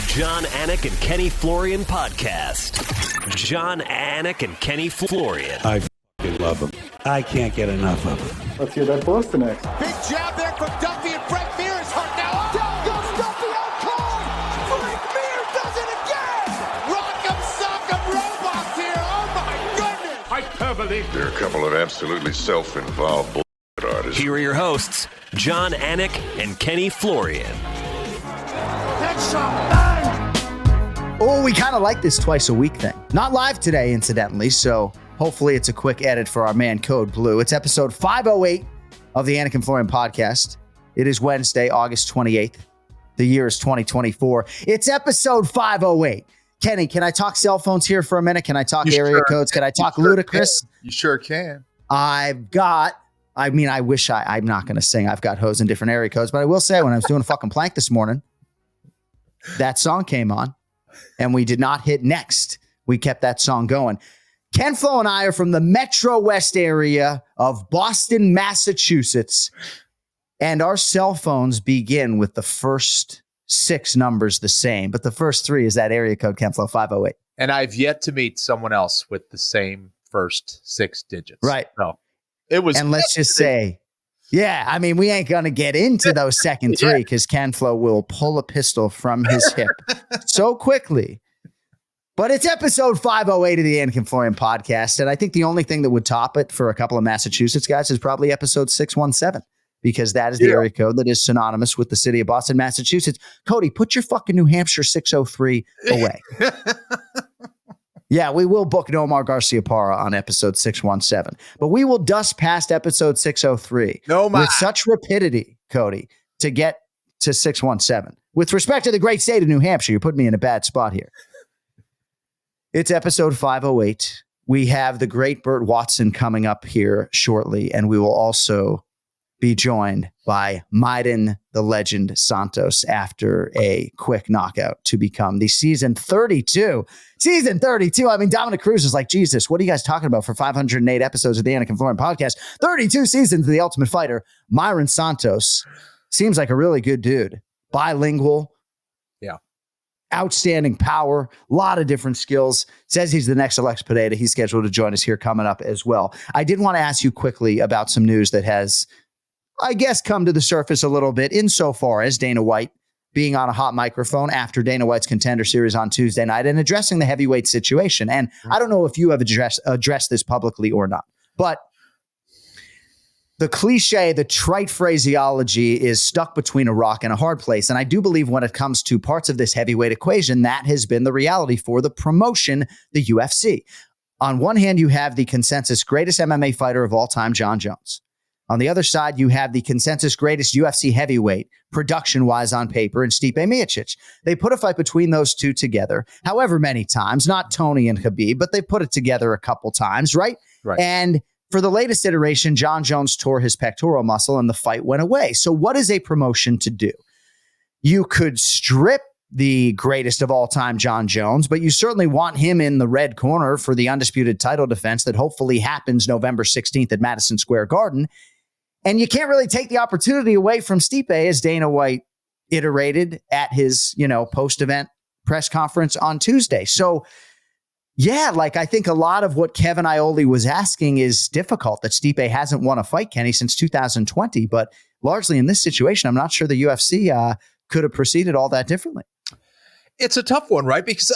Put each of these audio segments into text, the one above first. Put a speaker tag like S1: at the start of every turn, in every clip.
S1: John Anik and Kenny Florian podcast. John Anik and Kenny Florian.
S2: I f***ing love them. I can't get enough of them.
S3: Let's hear that Boston next.
S4: Big jab there from Duffy, and Frank Mir is hurt now. Down goes Duffy, out cold. Frank Mir does it again. Rock'em sock'em robots here. Oh my goodness.
S5: Hyperbole.
S6: There are a couple of absolutely self-involved bullshit artists.
S1: Here are your hosts, John Anik and Kenny Florian.
S4: Headshot, bang.
S7: Oh, we kind of like this twice a week thing. Not live today, incidentally, so hopefully it's a quick edit for our man Code Blue. It's episode 508 of the Anik and Florian podcast. It is Wednesday, August 28th. The year is 2024. It's episode 508. Kenny, can I talk cell phones here for a minute? Can I talk area codes? Can I talk ludicrous?
S5: You sure can.
S7: I'm not going to sing. I've got hoes in different area codes, but I will say when I was doing a fucking plank this morning, that song came on and we did not hit next. We kept that song going. Ken Flo and I are from the Metro West area of Boston, Massachusetts, and our cell phones begin with the first six numbers the same, but the first three is that area code, Ken Flo, 508.
S5: And I've yet to meet someone else with the same first six digits.
S7: Right.
S5: So it was.
S7: And let's just say, yeah, I mean, we ain't going to get into those second three because Ken Flo will pull a pistol from his hip so quickly. But it's episode 508 of the Anik and Florian podcast. And I think the only thing that would top it for a couple of Massachusetts guys is probably episode 617, because that is the area code that is synonymous with the city of Boston, Massachusetts. Cody, put your fucking New Hampshire 603 away. Yeah, we will book Nomar Garciaparra on episode 617, but we will dust past episode 603 with such rapidity, Cody, to get to 617. With respect to the great state of New Hampshire, you're putting me in a bad spot here. It's episode 508. We have the great Burt Watson coming up here shortly, and we will also be joined by Mairon the Legend Santos after a quick knockout to become the season 32. Season 32. I mean, Dominic Cruz is like, Jesus, what are you guys talking about for 508 episodes of the Anik and Florian podcast? 32 seasons of The Ultimate Fighter. Mairon Santos seems like a really good dude. Bilingual.
S5: Yeah.
S7: Outstanding power, a lot of different skills. Says he's the next Alex Pineda. He's scheduled to join us here coming up as well. I did want to ask you quickly about some news that has, I guess, come to the surface a little bit insofar as Dana White being on a hot microphone after Dana White's Contender Series on Tuesday night and addressing the heavyweight situation. And I don't know if you have addressed this publicly or not, but the cliche, the trite phraseology is stuck between a rock and a hard place. And I do believe when it comes to parts of this heavyweight equation, that has been the reality for the promotion, the UFC. On one hand, you have the consensus greatest MMA fighter of all time, Jon Jones. On the other side, you have the consensus greatest UFC heavyweight, production-wise on paper, in Stipe Miocic. They put a fight between those two together, however many times, not Tony and Khabib, but they put it together a couple times, right?
S5: Right.
S7: And for the latest iteration, Jon Jones tore his pectoral muscle and the fight went away. So what is a promotion to do? You could strip the greatest of all time, Jon Jones, but you certainly want him in the red corner for the undisputed title defense that hopefully happens November 16th at Madison Square Garden. And you can't really take the opportunity away from Stipe, as Dana White iterated at his, post-event press conference on Tuesday. So yeah, I think a lot of what Kevin Iole was asking is difficult, that Stipe hasn't won a fight, Kenny, since 2020. But largely in this situation, I'm not sure the UFC could have proceeded all that differently.
S5: It's a tough one, right? Because,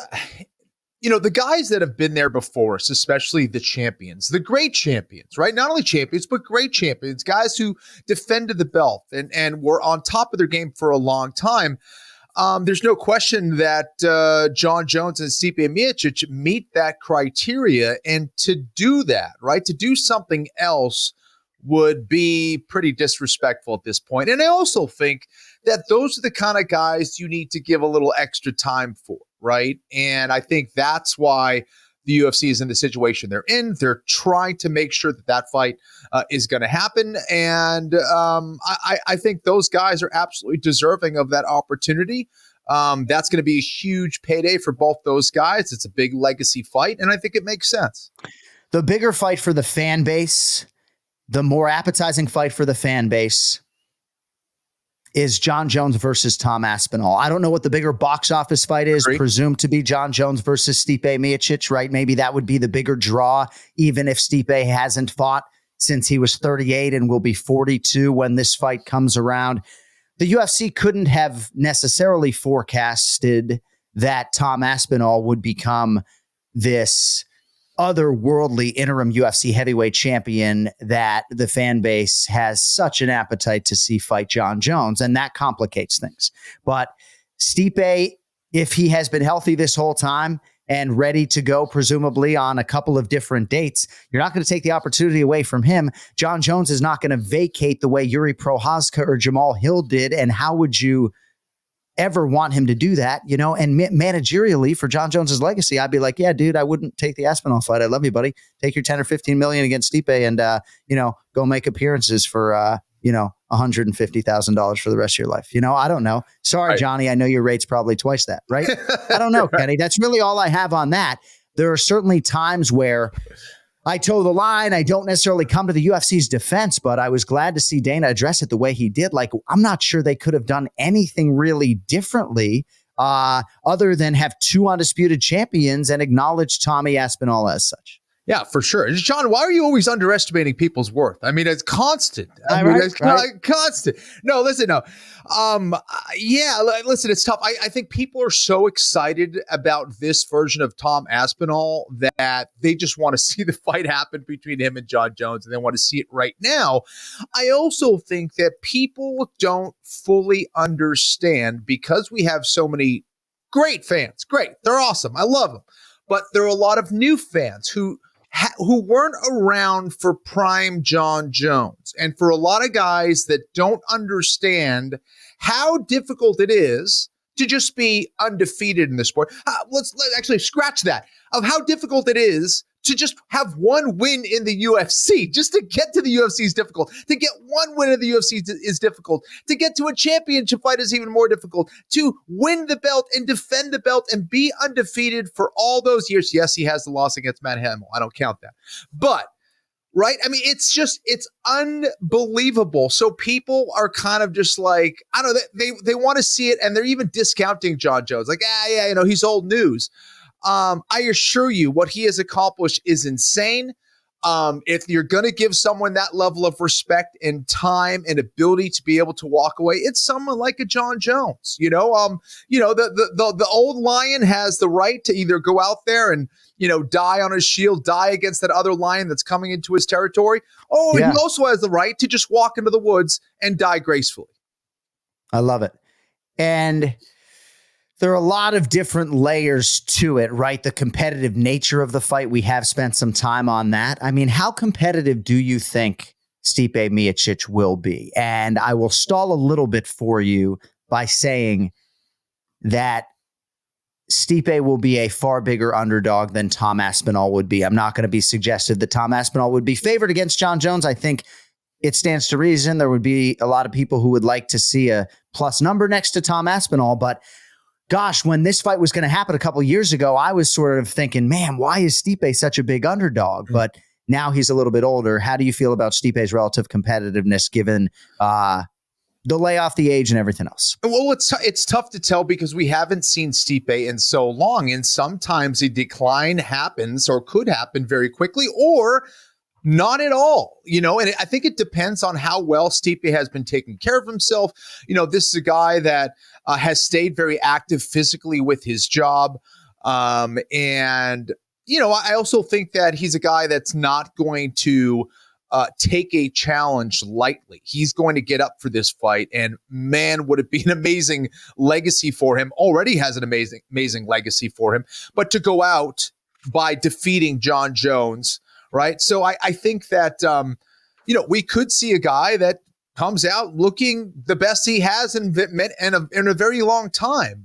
S5: the guys that have been there before us, especially the champions, the great champions, right? Not only champions, but great champions, guys who defended the belt and were on top of their game for a long time. There's no question that Jon Jones and Stipe Miocic meet that criteria. And to do that, right, to do something else would be pretty disrespectful at this point. And I also think that those are the kind of guys you need to give a little extra time for, right? And I think that's why the UFC is in the situation they're in. They're trying to make sure that fight is going to happen. And I think those guys are absolutely deserving of that opportunity. That's going to be a huge payday for both those guys. It's a big legacy fight, and I think it makes sense.
S7: The bigger fight for the fan base, the more appetizing fight for the fan base, is John Jones versus Tom Aspinall. I don't know what the bigger box office fight is, presumed to be John Jones versus Stipe Miocic, right? Maybe that would be the bigger draw, even if Stipe hasn't fought since he was 38 and will be 42 when this fight comes around. The UFC couldn't have necessarily forecasted that Tom Aspinall would become this otherworldly interim UFC heavyweight champion that the fan base has such an appetite to see fight John Jones, and that complicates things. But Stipe, if he has been healthy this whole time and ready to go, presumably on a couple of different dates, you're not going to take the opportunity away from him. John Jones is not going to vacate the way Yuri Prochazka or Jamal Hill did, and how would you ever want him to do that, you know? And managerially for John Jones's legacy, I'd be like, yeah, dude, I wouldn't take the Aspinall fight. I love you, buddy. Take your 10 or 15 million against Stipe and, go make appearances for, $150,000 for the rest of your life. I don't know. Sorry, Johnny. I know your rate's probably twice that, right? I don't know, Kenny. That's really all I have on that. There are certainly times where I toe the line. I don't necessarily come to the UFC's defense, but I was glad to see Dana address it the way he did. Like, I'm not sure they could have done anything really differently other than have two undisputed champions and acknowledge Tommy Aspinall as such.
S5: Yeah, for sure. John, why are you always underestimating people's worth? I mean, it's constant. Constant. No, listen, no. Listen, it's tough. I think people are so excited about this version of Tom Aspinall that they just want to see the fight happen between him and John Jones, and they want to see it right now. I also think that people don't fully understand, because we have so many great fans. Great. They're awesome. I love them. But there are a lot of new fans who weren't around for prime John Jones. And for a lot of guys that don't understand how difficult it is to just be undefeated in the sport. Let's actually scratch that, of how difficult it is to just have one win in the UFC. Just to get to the UFC is difficult. To get one win in the UFC is difficult. To get to a championship fight is even more difficult. To win the belt and defend the belt and be undefeated for all those years. Yes, he has the loss against Matt Hamill. I don't count that. But, right? I mean, it's unbelievable. So people are kind of just like, I don't know, they want to see it, and they're even discounting John Jones. Like, he's old news. I assure you what he has accomplished is insane. If you're going to give someone that level of respect and time and ability to be able to walk away, it's someone like a John Jones. The old lion has the right to either go out there and, die on his shield, die against that other lion that's coming into his territory. He also has the right to just walk into the woods and die gracefully.
S7: I love it. And there are a lot of different layers to it, right? The competitive nature of the fight. We have spent some time on that. I mean, how competitive do you think Stipe Miocic will be? And I will stall a little bit for you by saying that Stipe will be a far bigger underdog than Tom Aspinall would be. I'm not going to be suggestive that Tom Aspinall would be favored against John Jones. I think it stands to reason there would be a lot of people who would like to see a plus number next to Tom Aspinall, but gosh, when this fight was going to happen a couple of years ago, I was sort of thinking, man, why is Stipe such a big underdog? But now he's a little bit older. How do you feel about Stipe's relative competitiveness given the layoff, the age, and everything else?
S5: Well, it's tough to tell because we haven't seen Stipe in so long, and sometimes a decline happens or could happen very quickly, or not at all, and I think it depends on how well Stipe has been taking care of himself. This is a guy that has stayed very active physically with his job. I also think that he's a guy that's not going to take a challenge lightly. He's going to get up for this fight, and man, would it be an amazing legacy for him. Already has an amazing legacy for him, but to go out by defeating John Jones, right? So I think that, we could see a guy that comes out looking the best he has in a very long time.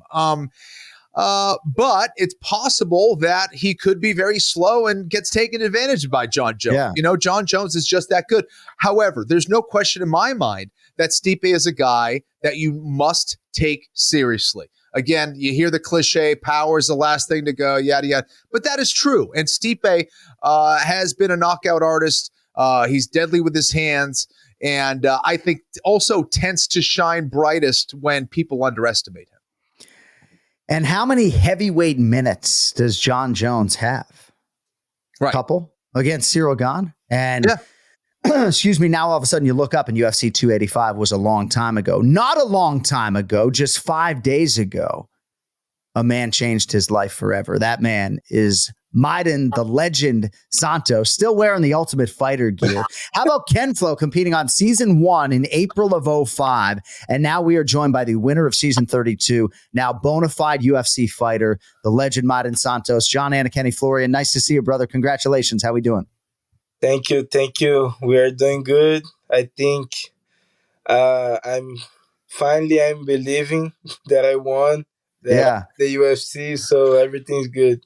S5: But it's possible that he could be very slow and gets taken advantage of by John Jones. Yeah. John Jones is just that good. However, there's no question in my mind that Stipe is a guy that you must take seriously. Again, you hear the cliche, power is the last thing to go, yada, yada. But that is true. And Stipe has been a knockout artist. He's deadly with his hands. And I think also tends to shine brightest when people underestimate him.
S7: And how many heavyweight minutes does John Jones have?
S5: Right.
S7: Couple against Cyril Gane. And excuse me, now all of a sudden you look up and UFC 285 was a long time ago. Not a long time ago, just 5 days ago, a man changed his life forever. That man is Mairon, the legend Santos, still wearing the Ultimate Fighter gear. How about Ken Flo competing on season 1 in April of 2005? And now we are joined by the winner of season 32, now bona fide UFC fighter, the legend Mairon Santos. John ANIKFLORIAN, nice to see you, brother. Congratulations. How we doing?
S3: Thank you. We are doing good. I think I'm believing that I won the UFC, so everything's good.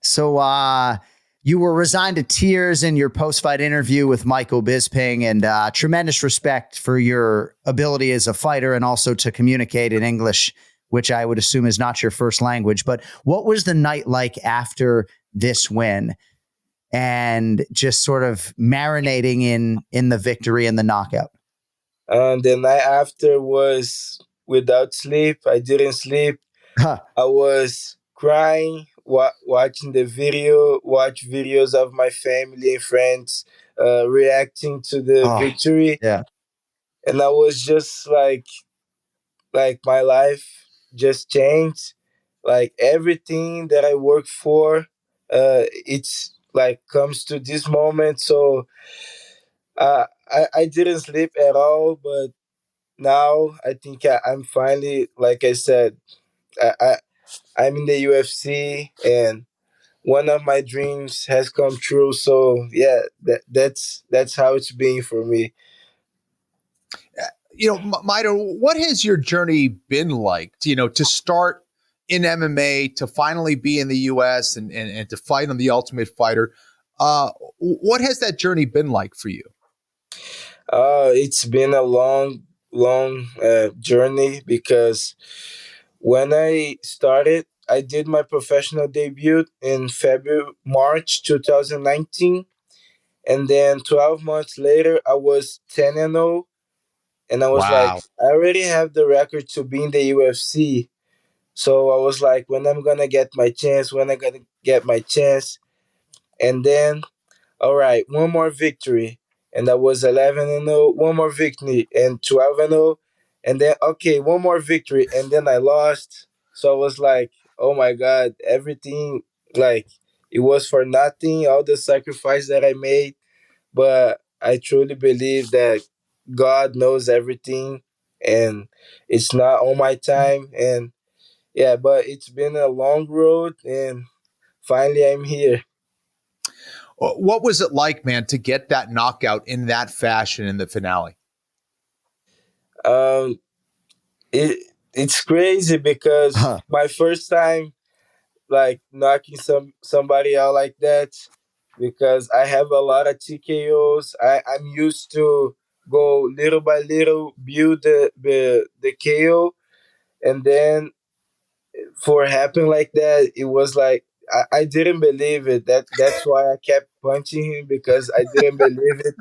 S7: So you were resigned to tears in your post-fight interview with Michael Bisping, and tremendous respect for your ability as a fighter and also to communicate in English, which I would assume is not your first language. But what was the night like after this win and just sort of marinating in the victory and the knockout?
S3: The night after was without sleep. I didn't sleep. I was crying, watching the watch videos of my family and friends reacting to the victory.
S7: Yeah.
S3: And I was just like my life just changed. Like everything that I worked for, it's like comes to this moment. So I didn't sleep at all, but now I think I'm finally, like I said, I'm in the UFC and one of my dreams has come true. So yeah, that's how it's been for me.
S5: Mairon, what has your journey been like? To start in MMA, to finally be in the US and to fight on the Ultimate Fighter. What has that journey been like for you?
S3: It's been a long journey because when I started, I did my professional debut in March 2019. And then 12 months later, I was 10-0. And I was like, I already have the record to be in the UFC. So I was like, when I'm going to get my chance? And then, all right, one more victory. And that was 11-0, one more victory, and 12-0. And then, okay, one more victory. And then I lost. So I was like, oh my God, everything, like, it was for nothing, all the sacrifice that I made. But I truly believe that God knows everything and it's not on my time. And yeah, but it's been a long road and finally I'm here.
S5: What was it like, man, to get that knockout in that fashion in the finale?
S3: It's crazy because my first time like knocking somebody out like that, because I have a lot of TKOs. I'm used to go little by little, build the KO, and then for happen like that, it was like I didn't believe it. That's why I kept punching him, because I didn't believe it.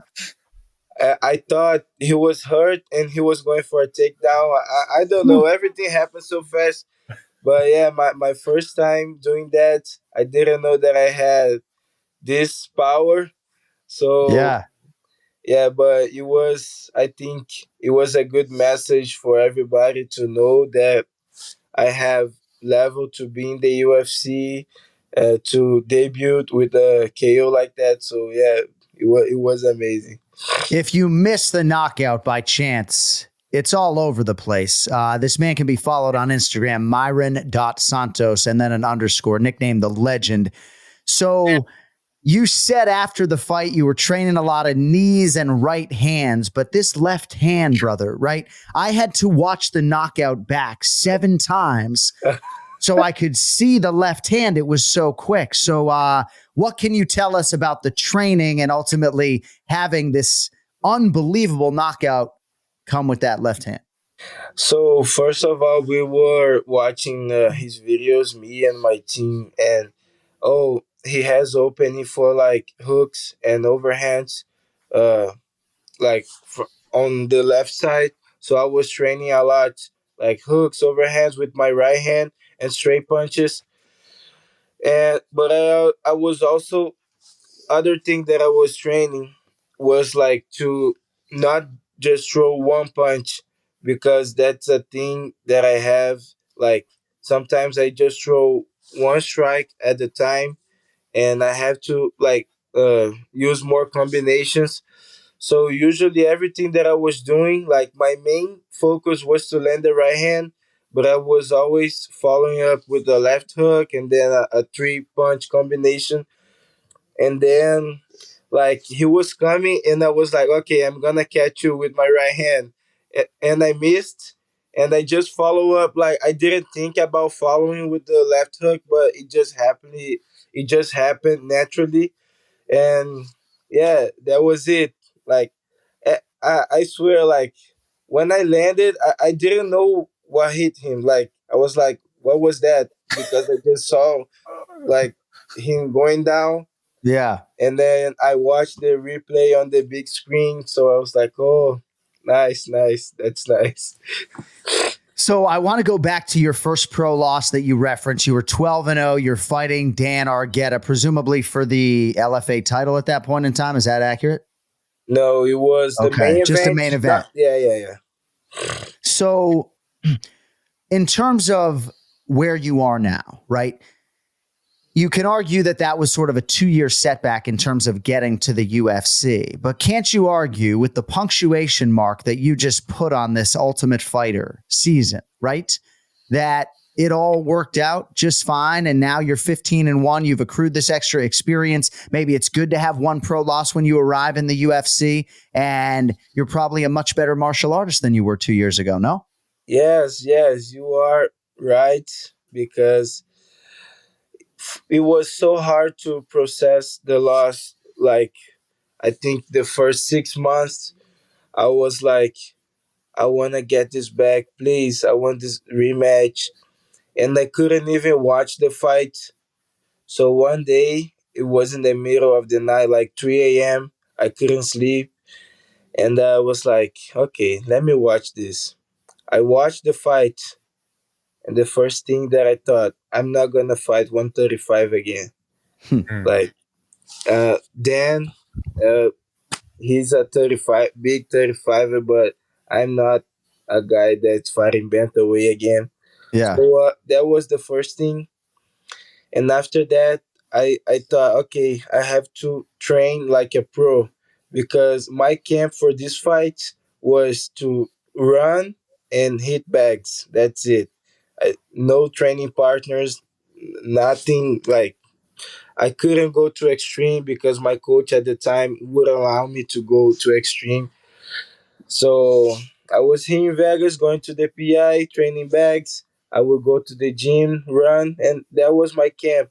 S3: I thought he was hurt and he was going for a takedown. I don't know. Everything happened so fast. But yeah, my first time doing that, I didn't know that I had this power. So yeah, but I think it was a good message for everybody to know that I have level to be in the UFC, to debut with a KO like that. So yeah, it was amazing.
S7: If you miss the knockout by chance, it's all over the place. This man can be followed on Instagram, Mairon.Santos, and then an underscore, nicknamed The Legend. So you said after the fight you were training a lot of knees and right hands, but this left hand, brother, right? I had to watch the knockout back 7 times so I could see the left hand. It was so quick. So what can you tell us about the training and ultimately having this unbelievable knockout come with that left hand?
S3: So first of all, we were watching his videos, me and my team, and he has opening for like hooks and overhands, like on the left side. So I was training a lot, like hooks, overhands with my right hand and straight punches. And but I was also other thing that I was training was like to not just throw one punch, because that's a thing that I have. Like sometimes I just throw one strike at a time, and I have to like use more combinations. So usually everything that I was doing, like my main focus was to land the right hand, but I was always following up with the left hook and then a three punch combination. And then like he was coming and I was like, okay, I'm gonna catch you with my right hand. And I missed, and I just follow up. Like I didn't think about following with the left hook, but it just happened naturally. And yeah, that was it. Like I swear, like when I landed, I didn't know what hit him. Like I was like, what was that? Because I just saw like him going down,
S7: Yeah.
S3: and then I watched the replay on the big screen. So I was like, oh, nice, nice. That's nice.
S7: So I want to go back to your first pro loss that you referenced. You were 12-0. You're fighting Dan Argueta, presumably for the LFA title at that point in time. Is that accurate?
S3: No, it was the main event.
S7: Just the main event.
S3: Yeah.
S7: So in terms of where you are now, right? You can argue that that was sort of a 2-year setback in terms of getting to the UFC. But can't you argue with the punctuation mark that you just put on this Ultimate Fighter season, right? That it all worked out just fine. And now you're 15-1. You've accrued this extra experience. Maybe it's good to have one pro loss when you arrive in the UFC. And you're probably a much better martial artist than you were 2 years ago, no?
S3: Yes, you are right. Because it was so hard to process the loss. Like, I think the first 6 months, I was like, I want to get this back, please. I want this rematch. And I couldn't even watch the fight. So one day, it was in the middle of the night, like 3 a.m. I couldn't sleep. And I was like, okay, let me watch this. I watched the fight. And the first thing that I thought, I'm not going to fight 135 again. Like, Dan, uh, he's a 35, big 35er, but I'm not a guy that's fighting bantamweight again.
S7: Yeah.
S3: So that was the first thing. And after that, I thought, okay, I have to train like a pro, because my camp for this fight was to run and hit bags. That's it. No training partners, nothing. Like I couldn't go to extreme because my coach at the time would allow me to go to extreme. So I was here in Vegas going to the PI, training bags. I would go to the gym, run, and that was my camp.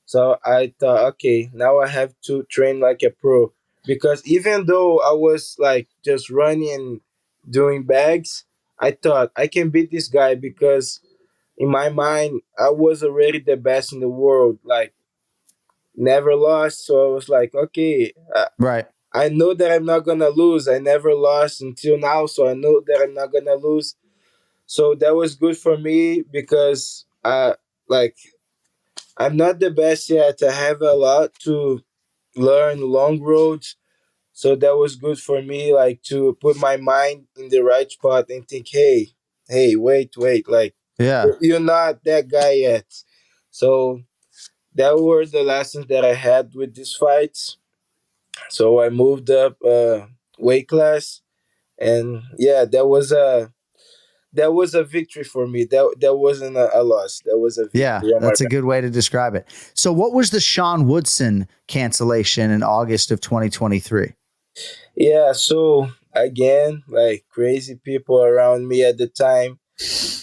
S3: So I thought, okay, now I have to train like a pro. Because even though I was like just running and doing bags, I thought I can beat this guy, because in my mind, I was already the best in the world. Like, never lost. So I was like, okay,
S7: Right.
S3: I know that I'm not gonna lose. I never lost until now, so I know that I'm not gonna lose. So that was good for me, because like I'm not the best yet. I have a lot to learn, long roads. So that was good for me, like to put my mind in the right spot and think, hey, wait, like
S7: Yeah.
S3: you're not that guy yet. So that were the lessons that I had with these fights. So I moved up weight class, and yeah, that was a victory for me. That wasn't a loss. That was a victory.
S7: Yeah, that's a good way to describe it. So what was the Sean Woodson cancellation in August of 2023?
S3: Yeah, so again, like crazy people around me at the time,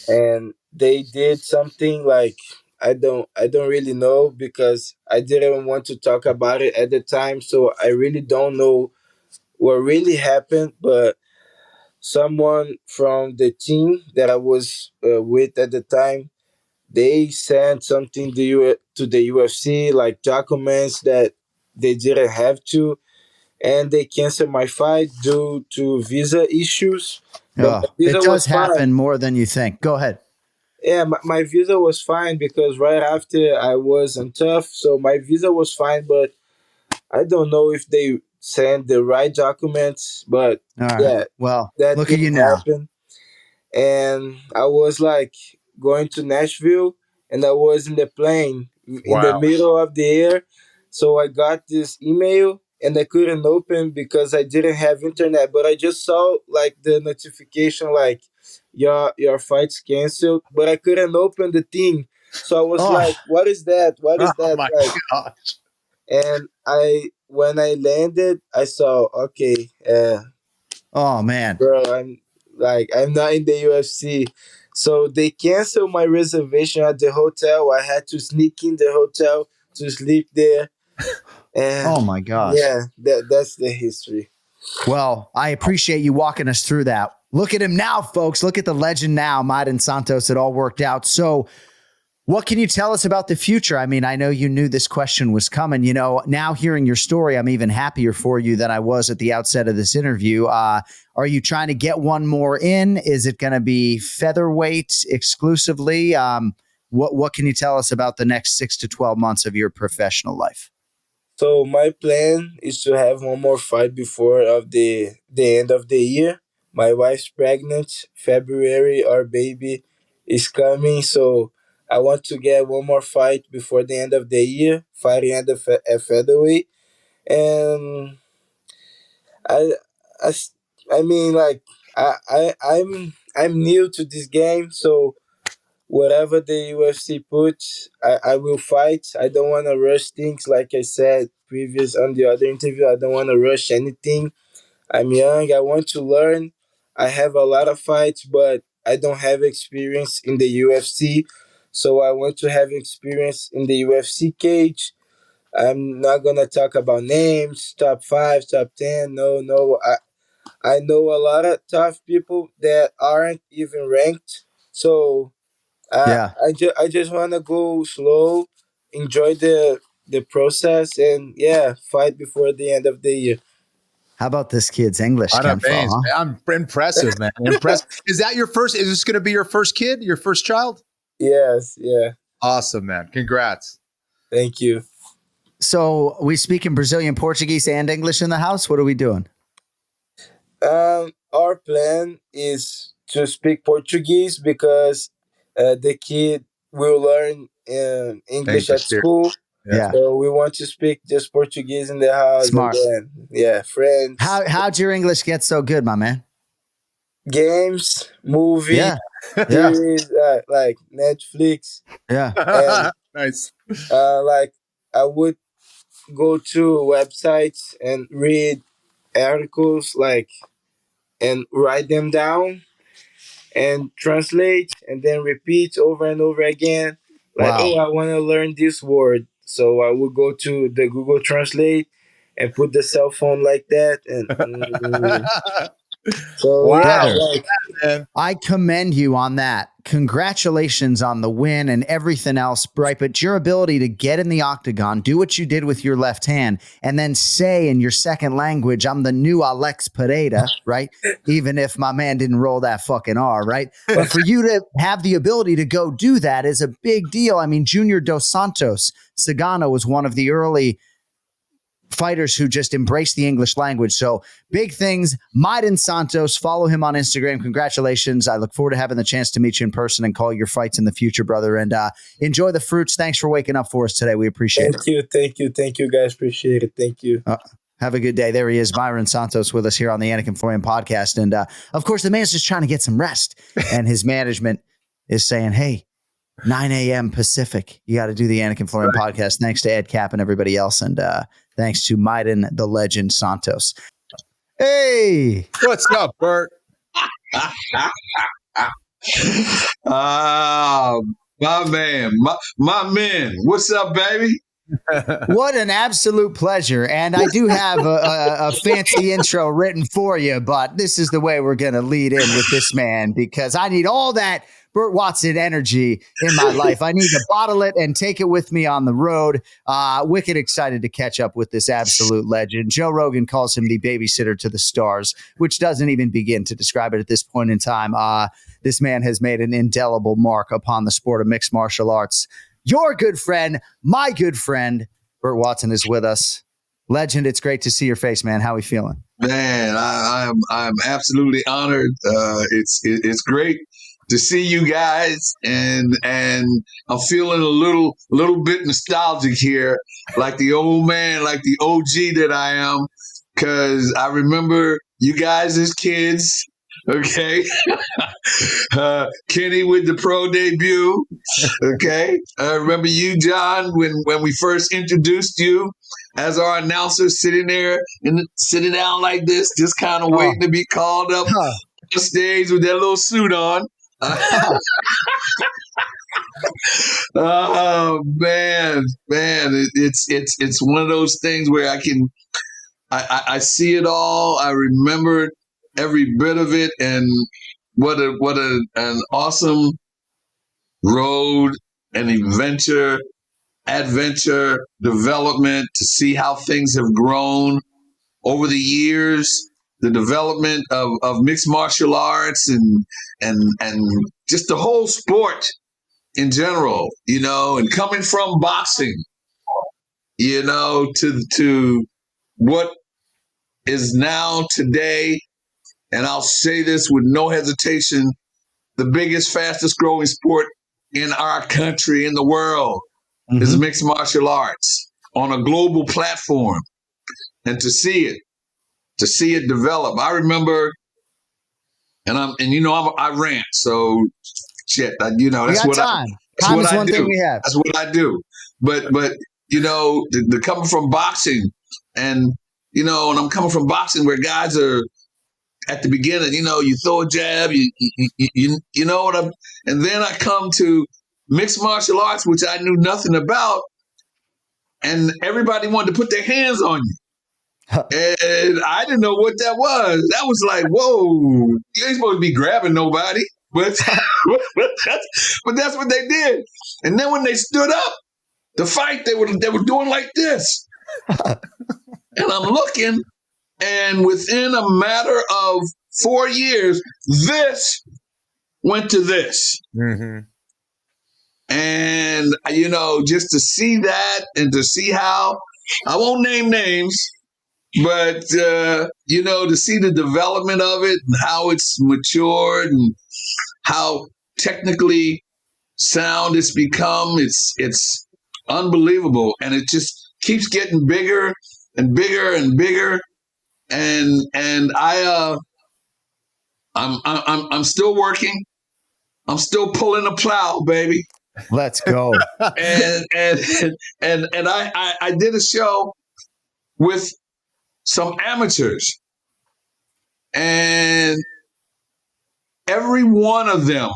S3: and they did something like I don't really know, because I didn't want to talk about it at the time, so I really don't know what really happened. But someone from the team that I was with at the time, they sent something to the UFC, like documents that they didn't have to, and they canceled my fight due to visa issues. But my visa
S7: It
S3: was
S7: does
S3: fine.
S7: happen more than you think. Go ahead.
S3: Yeah, my visa was fine because right after I was on TUF, so my visa was fine, but I don't know if they sent the right documents, but
S7: All right.
S3: yeah,
S7: Well,
S3: that
S7: look at you
S3: didn't
S7: now.
S3: happen. And I was like going to Nashville, and I was in the plane in the
S5: Wow.
S3: middle of the air. So I got this email, and I couldn't open because I didn't have internet. But I just saw like the notification, like your flight's canceled. But I couldn't open the thing, so I was like, "What is that? What is
S5: Oh
S3: that?"
S5: my
S3: Like,
S5: gosh.
S3: and when I landed, I saw, okay,
S7: Oh, man.
S3: bro, I'm not in the UFC. So they canceled my reservation at the hotel. I had to sneak in the hotel to sleep there. And
S7: Oh, my gosh.
S3: yeah, that's the history.
S7: Well, I appreciate you walking us through that. Look at him now, folks. Look at the legend now, Mairon Santos. It all worked out. So what can you tell us about the future? I mean, I know you knew this question was coming. You know, now hearing your story, I'm even happier for you than I was at the outset of this interview. Are you trying to get one more in? Is it going to be featherweight exclusively? What can you tell us about the next 6 to 12 months of your professional life?
S3: So my plan is to have one more fight before of the end of the year. My wife's pregnant. February, our baby is coming. So I want to get one more fight before the end of the year, fighting at at featherweight. And I, I, s- I mean, like I'm new to this game, so whatever the UFC puts, I will fight. I don't want to rush things. Like I said previous on the other interview, I don't want to rush anything. I'm young. I want to learn. I have a lot of fights, but I don't have experience in the UFC. So I want to have experience in the UFC cage. I'm not gonna talk about names, top 5, top 10. No, no. I know a lot of tough people that aren't even ranked. So
S7: Yeah.
S3: I just want to go slow, enjoy the process, and yeah, fight before the end of the year.
S7: How about this kid's English,
S5: Out of
S7: Ken
S5: veins.
S7: Huh?
S5: I'm impressive, man. Impressive. Is that your first? Is this going to be your first kid? Your first child?
S3: Yes, yeah.
S5: Awesome, man. Congrats.
S3: Thank you.
S7: So we speak in Brazilian, Portuguese, and English in the house. What are we doing?
S3: Our plan is to speak Portuguese because the kid will learn English at
S5: here.
S3: school.
S7: Yeah.
S3: So we want to speak just Portuguese in the house.
S7: Smart.
S3: And then, yeah, friends.
S7: How'd your English get so good, my man?
S3: Games, movies,
S7: Yeah.
S3: series, like Netflix.
S7: Yeah.
S3: And
S5: Nice.
S3: like I would go to websites and read articles, like, and write them down and translate and then repeat over and over again. Like,
S7: Wow.
S3: oh, I want to learn this word. So I would go to the Google Translate and put the cell phone like that. And so,
S5: Wow.
S3: yeah,
S7: Brother.
S3: like,
S5: Man.
S7: I commend you on that. Congratulations on the win and everything else, right? But your ability to get in the octagon, do what you did with your left hand, and then say in your second language, I'm the new Alex Pereira, right? Even if my man didn't roll that fucking R, right? But for you to have the ability to go do that is a big deal. I mean, Junior Dos Santos Sagana was one of the early fighters who just embrace the English language. So big things. Mairon Santos, follow him on Instagram. Congratulations. I look forward to having the chance to meet you in person and call your fights in the future, brother. And enjoy the fruits. Thanks for waking up for us today. We appreciate it.
S3: Thank you, guys. Appreciate it. Thank you.
S7: Have a good day. There he is, Mairon Santos, with us here on the ANIKFLORIAN podcast. And of course, the man's just trying to get some rest. And his management is saying, hey, 9 a.m. Pacific, you got to do the ANIKFLORIAN podcast. Thanks to Ed Cap and everybody else. And thanks to Mairon, the legend, Santos. Hey.
S5: What's up, Burt?
S8: My man. My man. What's up, baby?
S7: What an absolute pleasure. And I do have a fancy intro written for you, but this is the way we're going to lead in with this man because I need all that Burt Watson energy in my life. I need to bottle it and take it with me on the road. Wicked excited to catch up with this absolute legend. Joe Rogan calls him the babysitter to the stars, which doesn't even begin to describe it at this point in time. This man has made an indelible mark upon the sport of mixed martial arts. Your good friend, my good friend, Burt Watson is with us. Legend, it's great to see your face, man. How are we feeling?
S8: Man, I'm absolutely honored. It's great to see you guys, and I'm feeling a little bit nostalgic here, like the old man, like the OG that I am, because I remember you guys as kids. Okay. Kenny with the pro debut. Okay. I remember you, John, when we first introduced you as our announcer, sitting there and sitting down like this, just kind of waiting to be called up on the stage with that little suit on. Oh man, it's one of those things where I see it all. I remember every bit of it, and what an awesome road and adventure development to see how things have grown over the years, the development of mixed martial arts and just the whole sport in general, and coming from boxing, to what is now today. And I'll say this with no hesitation, the biggest, fastest growing sport in our country, in the world, is mixed martial arts on a global platform. And to see it develop. I remember, I rant, so shit, that's what I do. That's what I do. But the coming from boxing, and and I'm coming from boxing where guys are at the beginning, you throw a jab, you know what I'm, and then I come to mixed martial arts, which I knew nothing about, and everybody wanted to put their hands on you. And I didn't know what that was. That was like, whoa, you ain't supposed to be grabbing nobody. But that's what they did. And then when they stood up to fight, they were doing like this. And I'm looking, and within a matter of 4 years, this went to this. Mm-hmm. And, just to see that and to see how, I won't name names, but, to see the development of it and how it's matured and how technically sound it's become, it's unbelievable. And it just keeps getting bigger and bigger and bigger. And I'm still working. I'm still pulling the plow, baby.
S7: Let's go.
S8: and I did a show with some amateurs, and every one of them,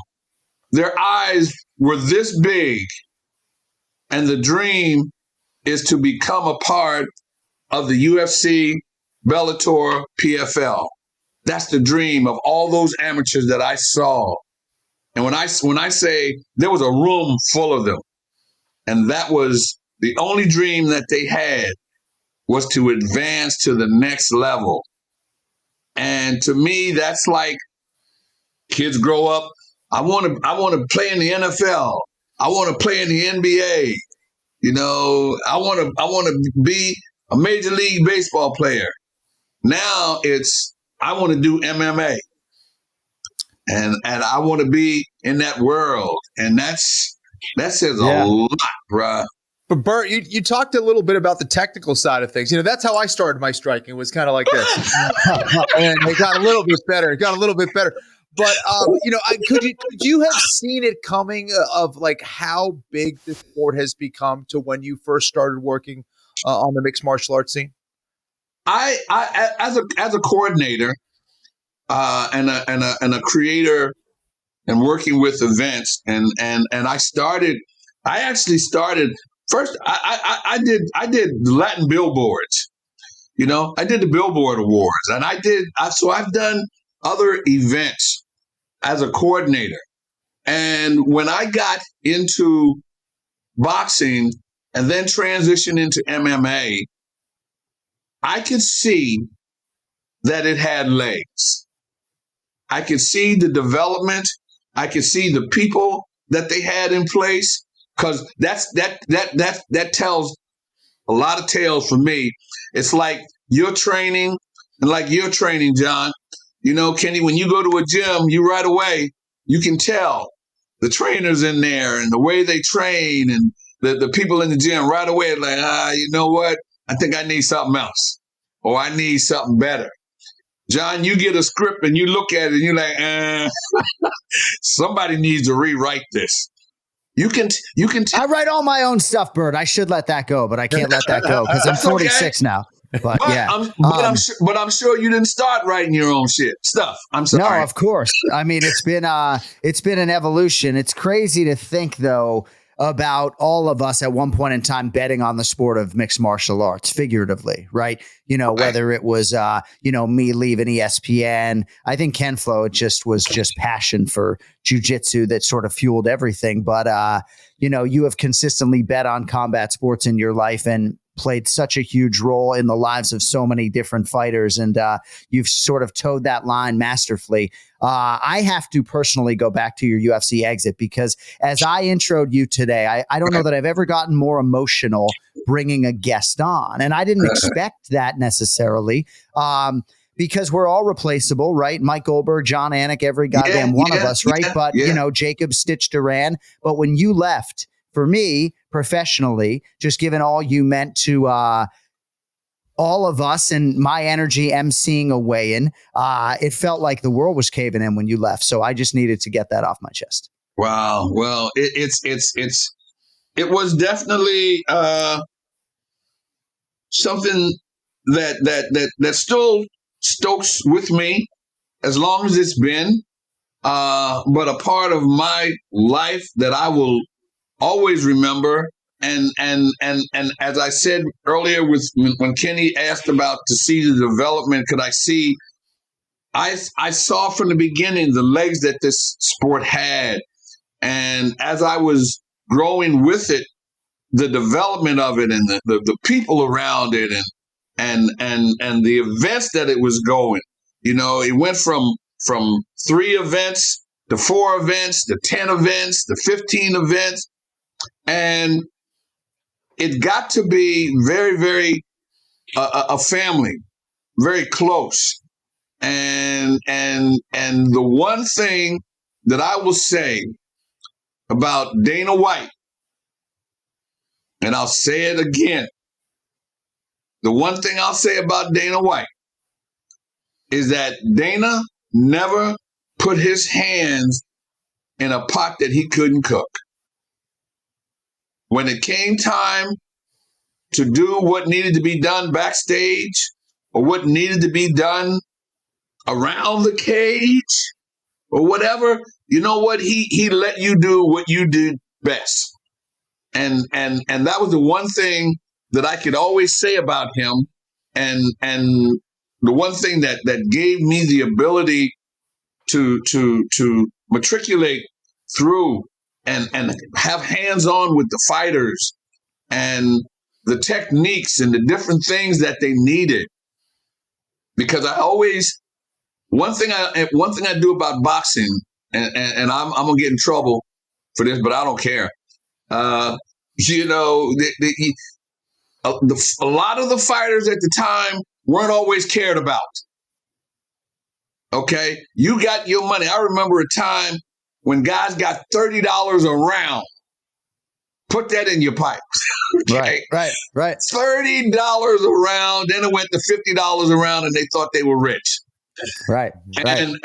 S8: their eyes were this big, and the dream is to become a part of the UFC, Bellator, PFL. That's the dream of all those amateurs that I saw. And when I say there was a room full of them, and that was the only dream that they had, was to advance to the next level. And to me, that's like kids grow up. I want to play in the NFL. I want to play in the NBA. I want to be a Major League Baseball player. Now I want to do MMA. And I want to be in that world. And that says a lot, bruh.
S5: But Burt, you talked a little bit about the technical side of things. That's how I started my striking, was kind of like this. And it got a little bit better. But, could you have seen it coming of like how big this sport has become to when you first started working on the mixed martial arts scene?
S8: I as a coordinator and a creator and working with events, and I actually started first. I did Latin billboards. I did the Billboard Awards, and so I've done other events as a coordinator. And when I got into boxing and then transitioned into MMA, I could see that it had legs. I could see the development. I could see the people that they had in place, because that tells a lot of tales for me. It's like your training, and like your training, John. You know, Kenny, when you go to a gym, you right away, you can tell the trainers in there and the way they train, and the people in the gym right away, like, you know what? I think I need something else, or I need something better. John, you get a script and you look at it and you're like, somebody needs to rewrite this. You can.
S7: I write all my own stuff, Burt. I should let that go, but I can't let that go because I'm 46 now. But yeah,
S8: I'm sure you didn't start writing your own stuff. I'm sorry.
S7: No, of course. I mean, it's been an evolution. It's crazy to think, though, about all of us at one point in time betting on the sport of mixed martial arts, figuratively, right? You know, whether it was, me leaving ESPN. I think Ken Flo, it was just passion for jiu-jitsu that sort of fueled everything. But, you have consistently bet on combat sports in your life and played such a huge role in the lives of so many different fighters. And you've sort of towed that line masterfully. I have to personally go back to your UFC exit, because as I introed you today, I don't know that I've ever gotten more emotional bringing a guest on. And I didn't expect that necessarily. Because we're all replaceable, right? Mike Goldberg, John Anik, every goddamn one of us, right? But, Jacob Stitch Duran. But when you left, for me, professionally, just given all you meant to all of us and my energy emceeing a weigh-in, it felt like the world was caving in when you left. So I just needed to get that off my chest.
S8: Wow. Well, it was definitely something that still stokes with me as long as it's been, but a part of my life that I will always remember. And as I said earlier, when Kenny asked about to see the development, could I see? I saw from the beginning the legs that this sport had, and as I was growing with it, the development of it, and the people around it, and the events that it was going. You know, it went from 3 events to 4 events to 10 events to 15 events. And it got to be very, very a family, very close. And the one thing that I will say about Dana White, and I'll say it again, the one thing I'll say about Dana White is that Dana never put his hands in a pot that he couldn't cook. When it came time to do what needed to be done backstage, or what needed to be done around the cage, or whatever, you know what? He let you do what you did best. And that was the one thing that I could always say about him. And the one thing that gave me the ability to matriculate through and have hands-on with the fighters and the techniques and the different things that they needed. Because I always, one thing I do about boxing, and I'm gonna get in trouble for this, but I don't care. A lot of the fighters at the time weren't always cared about. Okay, you got your money. I remember a time when guys got $30 a round. Put that in your pipe. Okay?
S7: Right.
S8: $30 a round. Then it went to $50 a round, and they thought they were rich.
S7: Right.
S8: And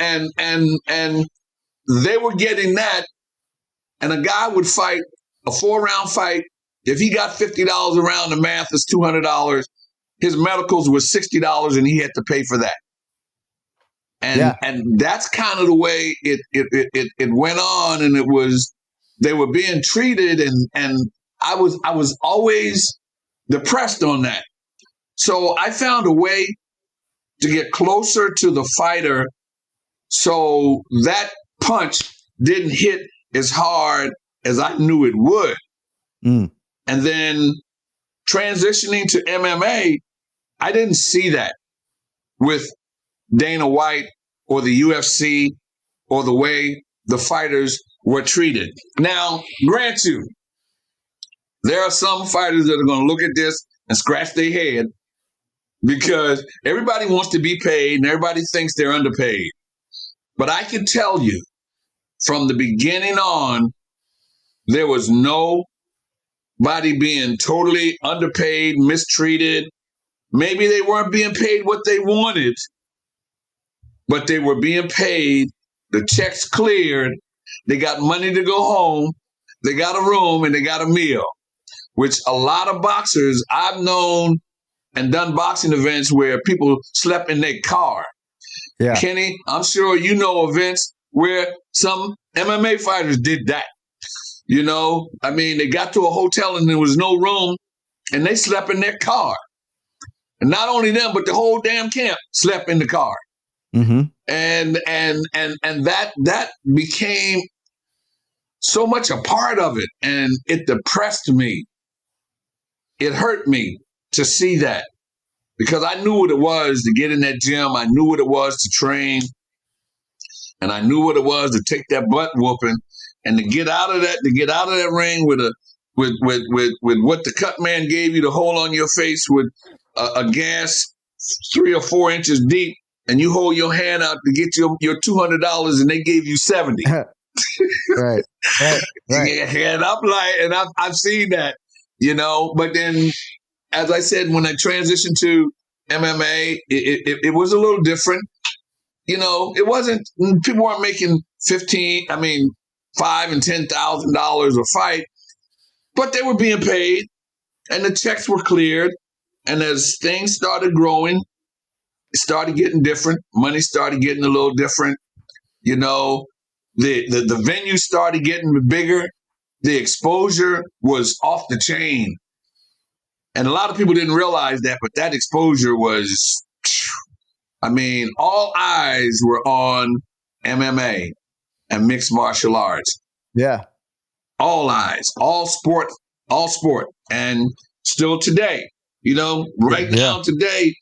S8: they were getting that. And a guy would fight a 4-round fight. If he got $50 a round, the math is $200. His medicals was $60, and he had to pay for that. And that's kind of the way it went on, and they were being treated, and I was always depressed on that. So I found a way to get closer to the fighter, so that punch didn't hit as hard as I knew it would.
S7: Mm.
S8: And then transitioning to MMA, I didn't see that with Dana White or the UFC or the way the fighters were treated. Now, grant you, there are some fighters that are going to look at this and scratch their head because everybody wants to be paid and everybody thinks they're underpaid. But I can tell you, from the beginning on, there was nobody being totally underpaid, mistreated. Maybe they weren't being paid what they wanted, but they were being paid. The checks cleared. They got money to go home. They got a room and they got a meal, which a lot of boxers I've known and done boxing events where people slept in their car.
S7: Yeah.
S8: Kenny, I'm sure you know events where some MMA fighters did that. You know, I mean, they got to a hotel and there was no room and they slept in their car. And not only them, but the whole damn camp slept in the car.
S7: Mm-hmm.
S8: And that became so much a part of it. And it depressed me. It hurt me to see that because I knew what it was to get in that gym. I knew what it was to train. And I knew what it was to take that butt whooping and to get out of that ring with what the cut man gave you to hold on your face with a gas 3 or 4 inches deep, and you hold your hand out to get your $200 and they gave you 70.
S7: Right.
S8: And I'm like, and I've seen that, you know, but then as I said, when I transitioned to MMA, it was a little different. You know, it wasn't, people weren't making $5,000 and $10,000 a fight, but they were being paid and the checks were cleared. And as things started growing, it started getting different. Money started getting a little different. You know, the venue started getting bigger. The exposure was off the chain. And a lot of people didn't realize that, but that exposure was, all eyes were on MMA and mixed martial arts.
S7: Yeah.
S8: All eyes, all sport. And still today, you know, now today,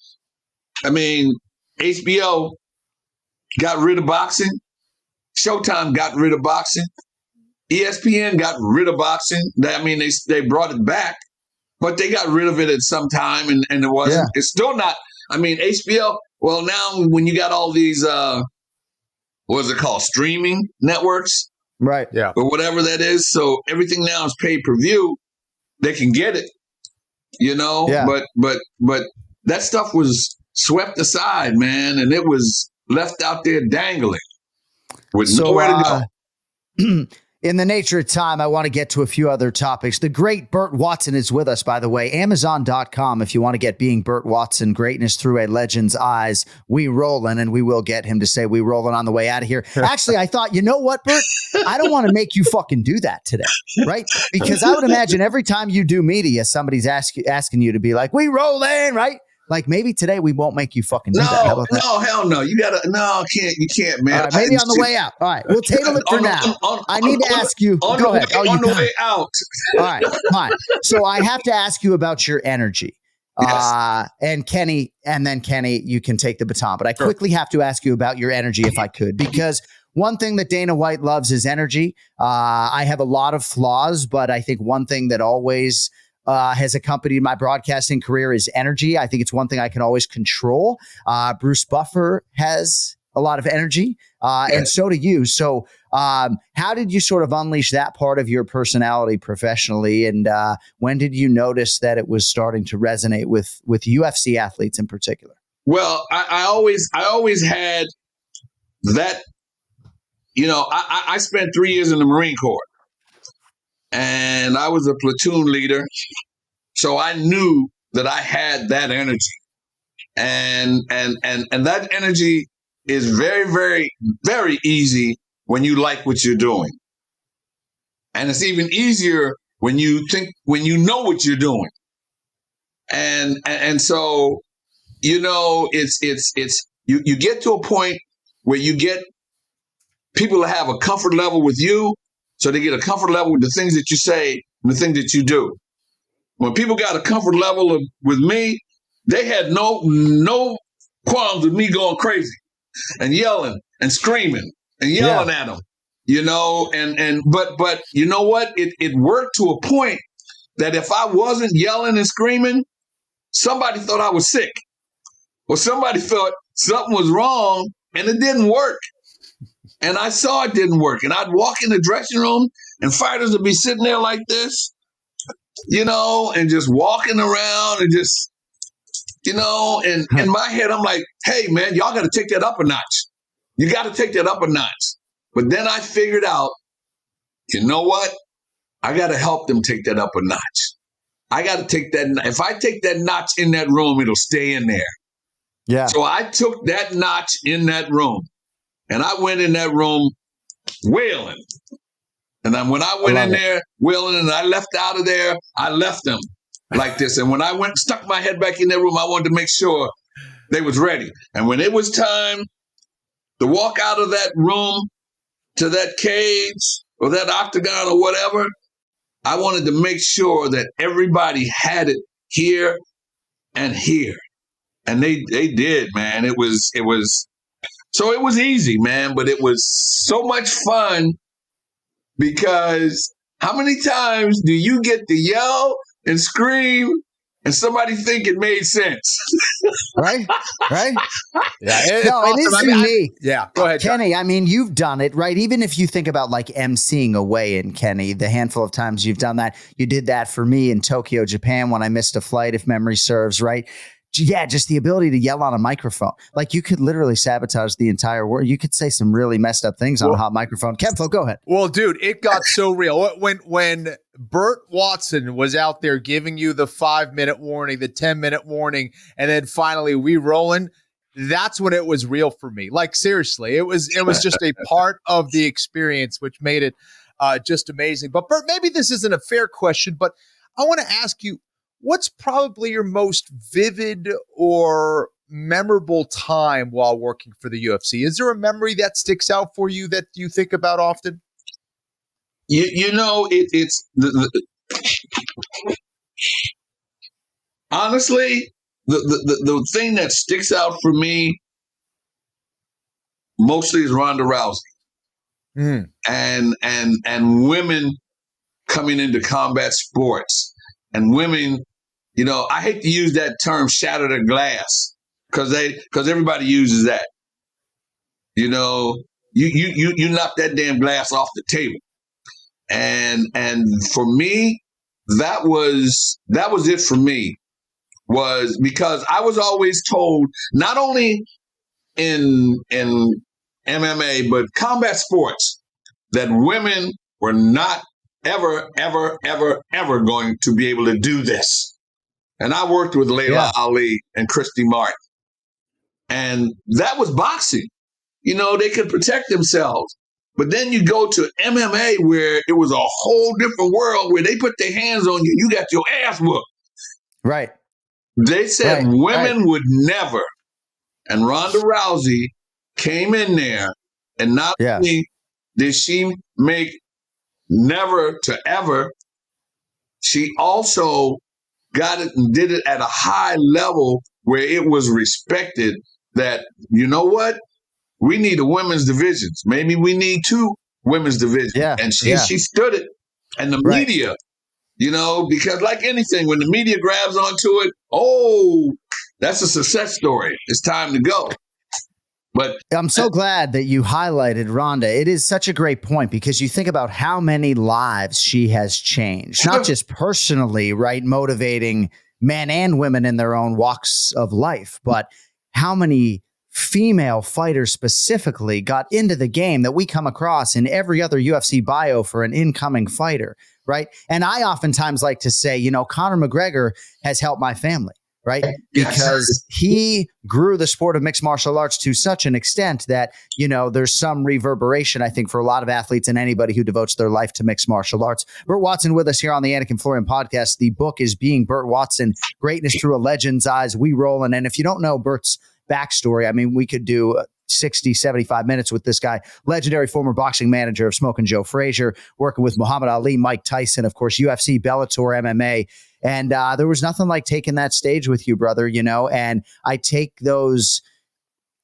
S8: HBO got rid of boxing. Showtime got rid of boxing. ESPN got rid of boxing. They brought it back, but they got rid of it at some time, and it wasn't. Yeah. It's still not. HBO. Well, now when you got all these, what's it called, streaming networks,
S7: right?
S5: Yeah,
S8: or whatever that is. So everything now is pay per view. They can get it, you know.
S7: Yeah.
S8: But that stuff was swept aside, man, and it was left out there dangling with nowhere to go.
S7: In the nature of time, I want to get to a few other topics. The great Burt Watson is with us, by the way. Amazon.com, if you want to get Being Burt Watson, greatness through a legend's eyes. We rollin', and we will get him to say we rollin' on the way out of here. Actually, I thought, you know what, Burt? I don't want to make you fucking do that today, right? Because I would imagine every time you do media, somebody's asking you to be like, we rollin', right? Like maybe today we won't make you fucking do that. How about that?
S8: No, hell no. You can't, man.
S7: All right, maybe on the way out. All right, we'll table it for now. I need to ask you. Go ahead.
S8: On the way out.
S7: All right, fine. So I have to ask you about your energy.
S8: Yes.
S7: And Kenny, you can take the baton. But I quickly have to ask you about your energy if I could, because one thing that Dana White loves is energy. I have a lot of flaws, but I think one thing that always has accompanied my broadcasting career is energy. I think it's one thing I can always control. Bruce Buffer has a lot of energy, and so do you. So how did you sort of unleash that part of your personality professionally? And when did you notice that it was starting to resonate with UFC athletes in particular?
S8: Well, I always had that, you know, I spent 3 years in the Marine Corps. And I was a platoon leader, so I knew that I had that energy, and that energy is very, very, very easy when you like what you're doing, and it's even easier when you know what you're doing, and so, you know, it's you get to a point where you get people to have a comfort level with you. So they get a comfort level with the things that you say and the things that you do. When people got a comfort level with me, they had no qualms with me going crazy and yelling and screaming and yelling at them, but you know what? It worked to a point that if I wasn't yelling and screaming, somebody thought I was sick or somebody thought something was wrong and it didn't work. And I saw it didn't work. And I'd walk in the dressing room and fighters would be sitting there like this, and just walking around and just, and in my head, I'm like, hey, man, y'all got to take that up a notch. You got to take that up a notch. But then I figured out, you know what? I got to help them take that up a notch. I got to take that. If I take that notch in that room, it'll stay in there.
S7: Yeah.
S8: So I took that notch in that room and I went in that room wailing. And then when I went in there wailing and I left out of there, I left them like this. And when I stuck my head back in that room, I wanted to make sure they was ready. And when it was time to walk out of that room to that cage or that octagon or whatever, I wanted to make sure that everybody had it here and here. And they did, man. It was easy, man, but it was so much fun because how many times do you get to yell and scream and somebody think it made sense?
S7: Right?
S5: Yeah,
S7: it is unique.
S5: Yeah, go ahead,
S7: Kenny. John. I mean, you've done it, right? Even if you think about like emceeing a weigh-in, Kenny, the handful of times you've done that, you did that for me in Tokyo, Japan, when I missed a flight, if memory serves, right? Yeah, just the ability to yell on a microphone. Like you could literally sabotage the entire world. You could say some really messed up things on a hot microphone. Kemfo, go ahead.
S5: Well, dude, it got so real. When Burt Watson was out there giving you the 5-minute warning, the 10-minute warning, and then finally we rolling, that's when it was real for me. Like seriously, it was just a part of the experience, which made it just amazing. But Burt, maybe this isn't a fair question, but I want to ask you, what's probably your most vivid or memorable time while working for the UFC? Is there a memory that sticks out for you that you think about often?
S8: It's honestly, the thing that sticks out for me mostly is Ronda Rousey and women coming into combat sports and women. I hate to use that term "shatter the glass" because everybody uses that. You knock that damn glass off the table, and for me, that was it for me. Was because I was always told, not only in MMA but combat sports, that women were not ever going to be able to do this. And I worked with Layla Ali and Christy Martin. And that was boxing. They could protect themselves. But then you go to MMA where it was a whole different world where they put their hands on you. You got your ass whooped.
S7: Right.
S8: They said women would never. And Ronda Rousey came in there and not only did she make never to ever, she also got it and did it at a high level where it was respected that, you know what, we need a women's divisions. Maybe we need 2 women's divisions. Yeah. And she stood it. And the media, because like anything, when the media grabs onto it, that's a success story. It's time to go. But
S7: I'm so glad that you highlighted Ronda. It is such a great point because you think about how many lives she has changed, not just personally, right? Motivating men and women in their own walks of life, but how many female fighters specifically got into the game that we come across in every other UFC bio for an incoming fighter, right? And I oftentimes like to say, Conor McGregor has helped my family. Right? Because he grew the sport of mixed martial arts to such an extent that, there's some reverberation, I think, for a lot of athletes and anybody who devotes their life to mixed martial arts. Burt Watson with us here on the Anik and Florian podcast. The book is Being Burt Watson, Greatness Through a Legend's Eyes. We Rollin'. And if you don't know Burt's backstory, I mean, we could do 60, 75 minutes with this guy, legendary former boxing manager of Smoking Joe Frazier, working with Muhammad Ali, Mike Tyson, of course, UFC, Bellator, MMA. And there was nothing like taking that stage with you, brother, and I take those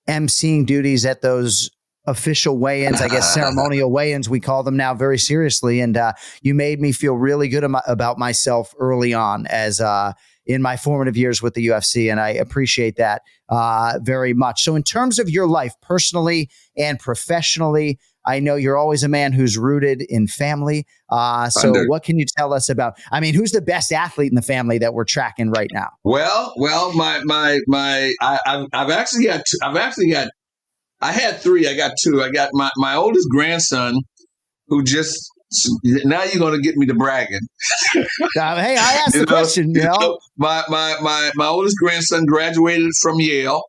S7: emceeing duties at those official weigh-ins, I guess ceremonial weigh-ins, we call them now, very seriously. And you made me feel really good about myself early on as in my formative years with the UFC. And I appreciate that very much. So in terms of your life, personally and professionally, I know you're always a man who's rooted in family. So what can you tell us about, who's the best athlete in the family that we're tracking right now?
S8: Well, I had three. I got two. I got my oldest grandson, who just, now you're going to get me to bragging.
S7: Hey, I asked the question.
S8: My oldest grandson graduated from Yale.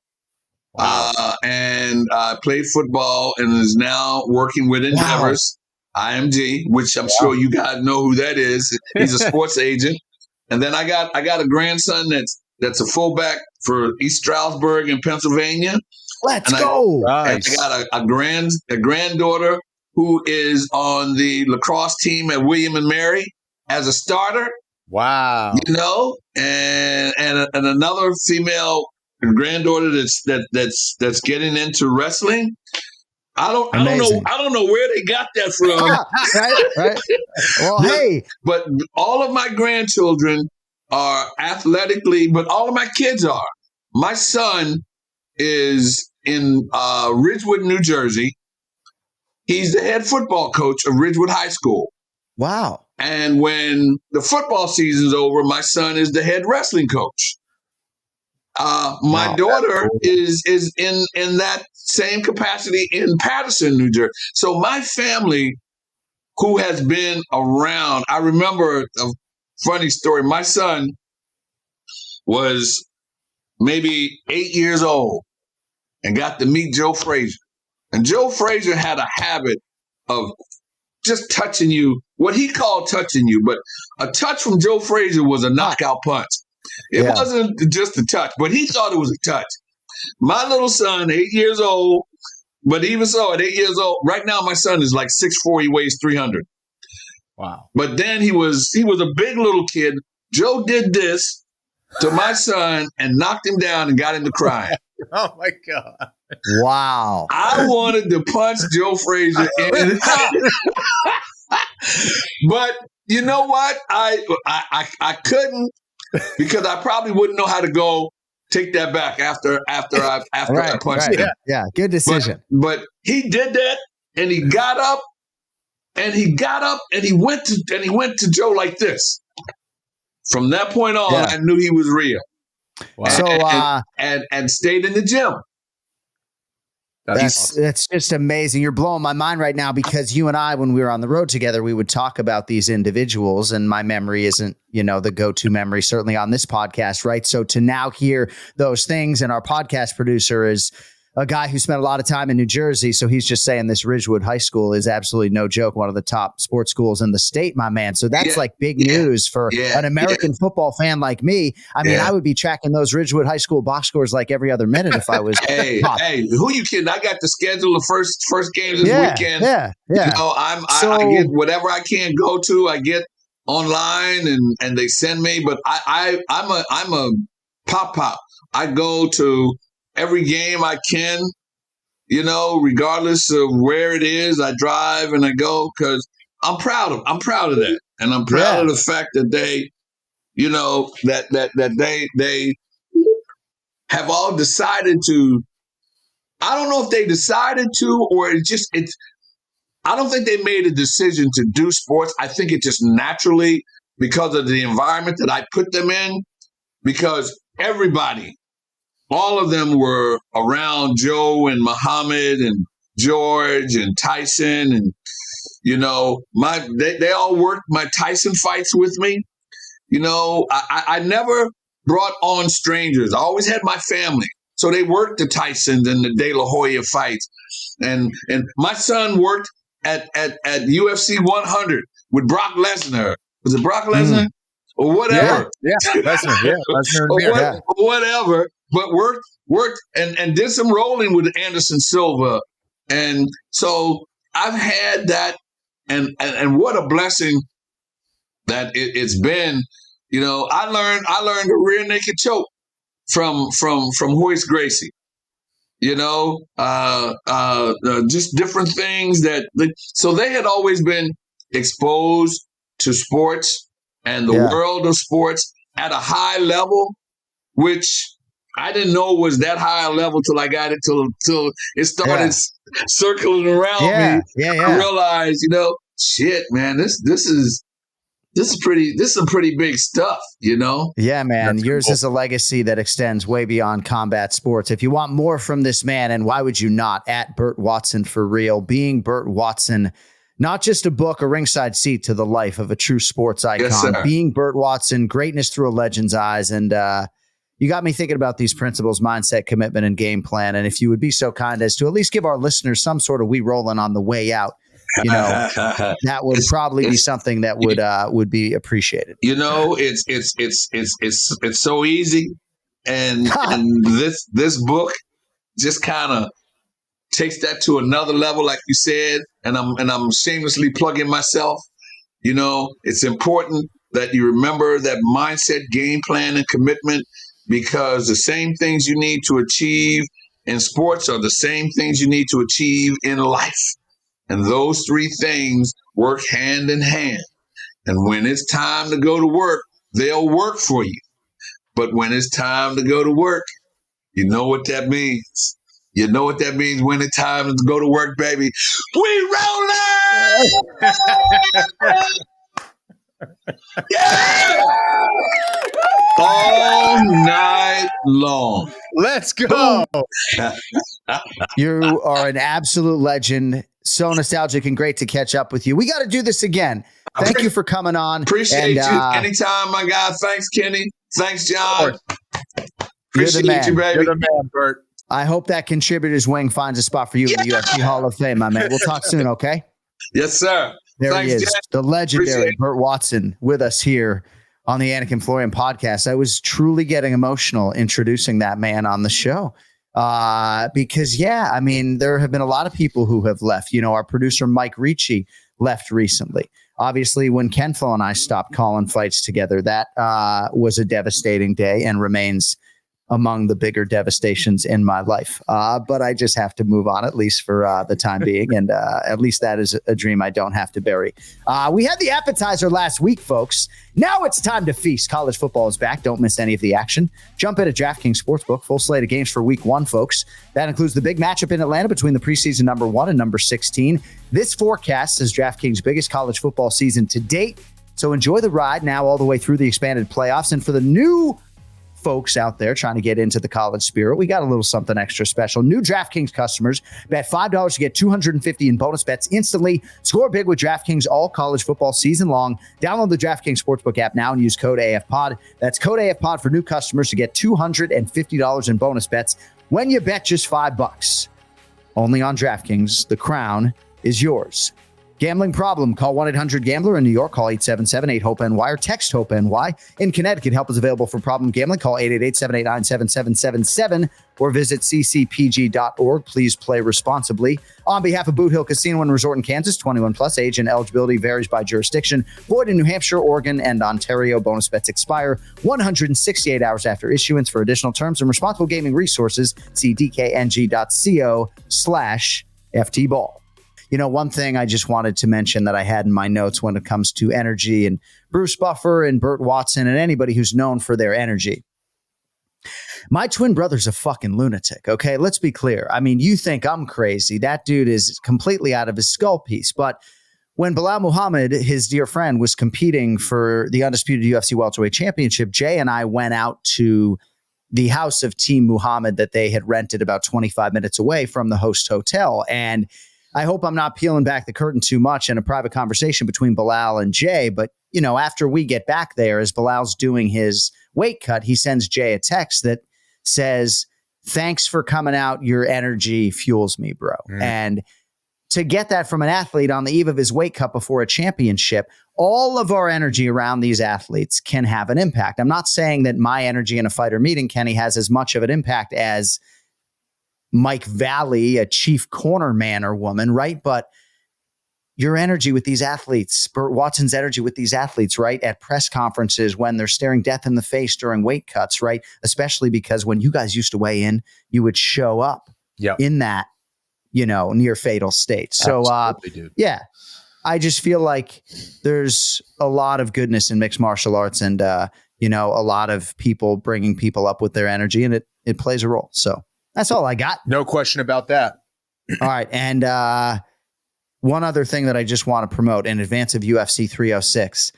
S8: Wow. And played football and is now working with Endeavors, IMG, which I'm sure you guys know who that is. He's a sports agent. And then I got a grandson that's a fullback for East Stroudsburg in Pennsylvania.
S7: Let's go.
S8: Nice. I got a granddaughter who is on the lacrosse team at William and Mary as a starter.
S5: Wow.
S8: And another female granddaughter that's getting into wrestling. I don't know where they got that from.
S7: right. Well, hey.
S8: But all of my grandchildren are athletically, but all of my kids are. My son is in Ridgewood, New Jersey. He's the head football coach of Ridgewood High School.
S7: Wow.
S8: And when the football season's over, my son is the head wrestling coach. My daughter is in that same capacity in Paterson, New Jersey. So my family, who has been around, I remember a funny story. My son was maybe 8 years old and got to meet Joe Frazier. And Joe Frazier had a habit of just touching you, what he called touching you, but a touch from Joe Frazier was a knockout punch. It wasn't just a touch, but he thought it was a touch. My little son, 8 years old, but even so, at 8 years old, right now my son is like 6'4", he weighs 300.
S5: Wow.
S8: But then he was a big little kid. Joe did this to my son and knocked him down and got him to crying.
S5: Oh, my God.
S7: Wow.
S8: I wanted to punch Joe Frazier in. But you know what? I couldn't, because I probably wouldn't know how to go take that back after I punched him.
S7: Yeah, good decision.
S8: But he did that, and he got up, and he went to Joe like this. From that point on, I knew he was real.
S5: Wow.
S7: So
S8: and stayed in the gym.
S7: That's just amazing. You're blowing my mind right now, because you and I, when we were on the road together, we would talk about these individuals, and my memory isn't, the go-to memory, certainly on this podcast, right? So to now hear those things, and our podcast producer is a guy who spent a lot of time in New Jersey. So he's just saying this Ridgewood High School is absolutely no joke, one of the top sports schools in the state, my man. So that's like big news for an American football fan like me. I would be tracking those Ridgewood High School box scores like every other minute if I was.
S8: Hey, who you kidding? I got to schedule the first game this weekend.
S7: Yeah.
S8: I get whatever I can go to. I get online and they send me. But I'm a pop. I go to every game I can, regardless of where it is. I drive and I go because I'm proud of that, and I'm proud of the fact that they, that they have all decided to. I don't know if they decided to, or it's. I don't think they made a decision to do sports. I think it just naturally, because of the environment that I put them in, because everybody. All of them were around Joe and Muhammad and George and Tyson, and they all worked my Tyson fights with me. I never brought on strangers. I always had my family, so they worked the Tysons and the De La Hoya fights, and my son worked at UFC 100 with Brock Lesnar. Was it Brock Lesnar or whatever?
S5: Lesnar. Lesnar.
S8: Or whatever. but worked and did some rolling with Anderson Silva. And so I've had that, and what a blessing that it's been. You know, I learned a rear naked choke from Hoist Gracie. You know, just different things so they had always been exposed to sports and the world of sports at a high level, which I didn't know was that high a level till I got it till it started circling around me. I realized, you know, shit, man, this is some pretty big stuff, you know?
S7: Yeah, man.
S5: That's
S7: Yours
S5: cool.
S7: is a legacy that extends way beyond combat sports. If you want more from this man, and why would you not, at Burt Watson for real, being Burt Watson, not just a book, a ringside seat to the life of a true sports icon.
S8: Yes,
S7: being Burt Watson, greatness through a legend's eyes. And you got me thinking about these principles, mindset, commitment, and game plan. And if you would be so kind as to at least give our listeners some sort of we rolling on the way out, you know, that would probably be something that would be appreciated.
S8: You know, it's so easy, and this book just kind of takes that to another level, like you said. And I'm shamelessly plugging myself. You know, it's important that you remember that mindset, game plan, and commitment, because the same things you need to achieve in sports are the same things you need to achieve in life. And those three things work hand in hand. And when it's time to go to work, they'll work for you. But when it's time to go to work, you know what that means. You know what that means when it's time to go to work, baby. We rolling! Yeah! All night long.
S5: Let's go.
S7: You are an absolute legend. So nostalgic and great to catch up with you. We got to do this again. Thank you for coming on.
S8: Appreciate you. Anytime, my guy. Thanks, Kenny. Thanks, John. Appreciate you, baby.
S5: You're the man, Burt.
S7: I hope that contributor's wing finds a spot for you in the UFC Hall of Fame, my man. We'll talk soon, okay?
S8: Yes, sir.
S7: There
S8: Thanks,
S7: he is,
S8: Jack.
S7: the legendary Burt Watson with us here on the Anik and Florian podcast. I was truly getting emotional introducing that man on the show. Because, I mean, there have been a lot of people who have left. You know, our producer, Mike Ricci, left recently. Obviously, when Kenflo and I stopped calling fights together, that was a devastating day and remains among the bigger devastations in my life. But I just have to move on, at least for the time being. And at least that is a dream I don't have to bury. We had the appetizer last week, folks. Now it's time to feast. College football is back. Don't miss any of the action. Jump into DraftKings Sportsbook. Full slate of games for week 1, folks. That includes the big matchup in Atlanta between the preseason number 1 and number 16. This forecast is DraftKings' biggest college football season to date. So enjoy the ride now all the way through the expanded playoffs. And for the new folks out there trying to get into the college spirit, we got a little something extra special. New DraftKings customers bet $5 to get $250 in bonus bets instantly. Score big with DraftKings all college football season long. Download the DraftKings Sportsbook app now and use code AFPOD. That's code AFPOD for new customers to get $250 in bonus bets when you bet just $5. Only on DraftKings. The crown is yours. Gambling problem? Call 1-800-GAMBLER. In New York, call 877-8-HOPE-NY or text HOPE-NY. In Connecticut, help is available for problem gambling. Call 888-789-7777 or visit ccpg.org. Please play responsibly. On behalf of Boot Hill Casino and Resort in Kansas, 21 plus, age and eligibility varies by jurisdiction. Void in New Hampshire, Oregon, and Ontario. Bonus bets expire 168 hours after issuance. For additional terms and responsible gaming resources, see dkng.co/ftball. You know, one thing I just wanted to mention that I had in my notes when it comes to energy and Bruce Buffer and Burt Watson and anybody who's known for their energy. My twin brother's a fucking lunatic, okay? Let's be clear. I mean, you think I'm crazy. That dude is completely out of his skull piece. But when Bilal Muhammad, his dear friend, was competing for the undisputed UFC welterweight championship, Jay and I went out to the house of Team Muhammad that they had rented about 25 minutes away from the host hotel. And I hope I'm not peeling back the curtain too much in a private conversation between Bilal and Jay. But, you know, after we get back there, as Bilal's doing his weight cut, he sends Jay a text that says, "Thanks for coming out. Your energy fuels me, bro." And to get that from an athlete on the eve of his weight cut before a championship, all of our energy around these athletes can have an impact. I'm not saying that my energy in a fighter meeting, Kenny, has as much of an impact as Mike Valley, a chief corner man or woman, right? But your energy with these athletes, Burt Watson's energy with these athletes, right? At press conferences when they're staring death in the face during weight cuts, right? Especially because when you guys used to weigh in, you would show up in that, near fatal state. So, yeah, I just feel like there's a lot of goodness in mixed martial arts and, a lot of people bringing people up with their energy, and it plays a role. So that's all I got.
S5: No question about that.
S7: All right. And one other thing that I just want to promote in advance of UFC 306.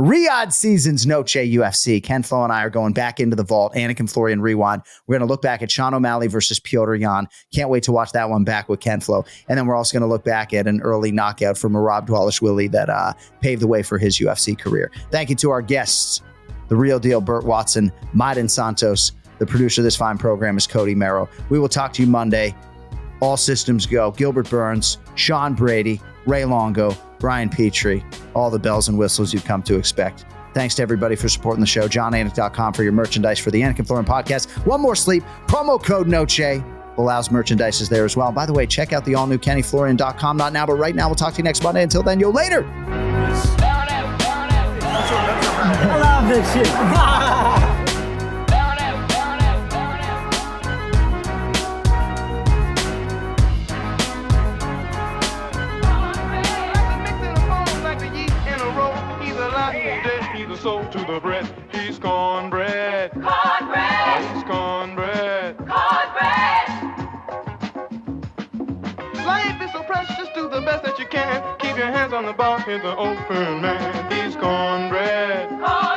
S7: Riyadh season's Noche UFC. Ken Flo and I are going back into the vault. Anik and Florian Rewind. We're going to look back at Sean O'Malley versus Piotr Jan. Can't wait to watch that one back with Ken Flo. And then we're also going to look back at an early knockout from Merab Dvalishvili that paved the way for his UFC career. Thank you to our guests, the real deal, Burt Watson, Mairon Santos. The producer of this fine program is Cody Merrow. We will talk to you Monday. All systems go. Gilbert Burns, Sean Brady, Ray Longo, Brian Petrie, all the bells and whistles you've come to expect. Thanks to everybody for supporting the show. JohnAnik.com for your merchandise for the Anik and Florian podcast. One more sleep. Promo code NOCHE allows merchandise is there as well. By the way, check out the all new KennyFlorian.com. Not now, but right now. We'll talk to you next Monday. Until then, yo, later.
S9: I love this shit.
S10: Soul to the bread, he's cornbread. Cornbread! He's cornbread. Cornbread! Life is so precious, do the best that you can. Keep your hands on the bar, hit the open man. He's cornbread. Cornbread!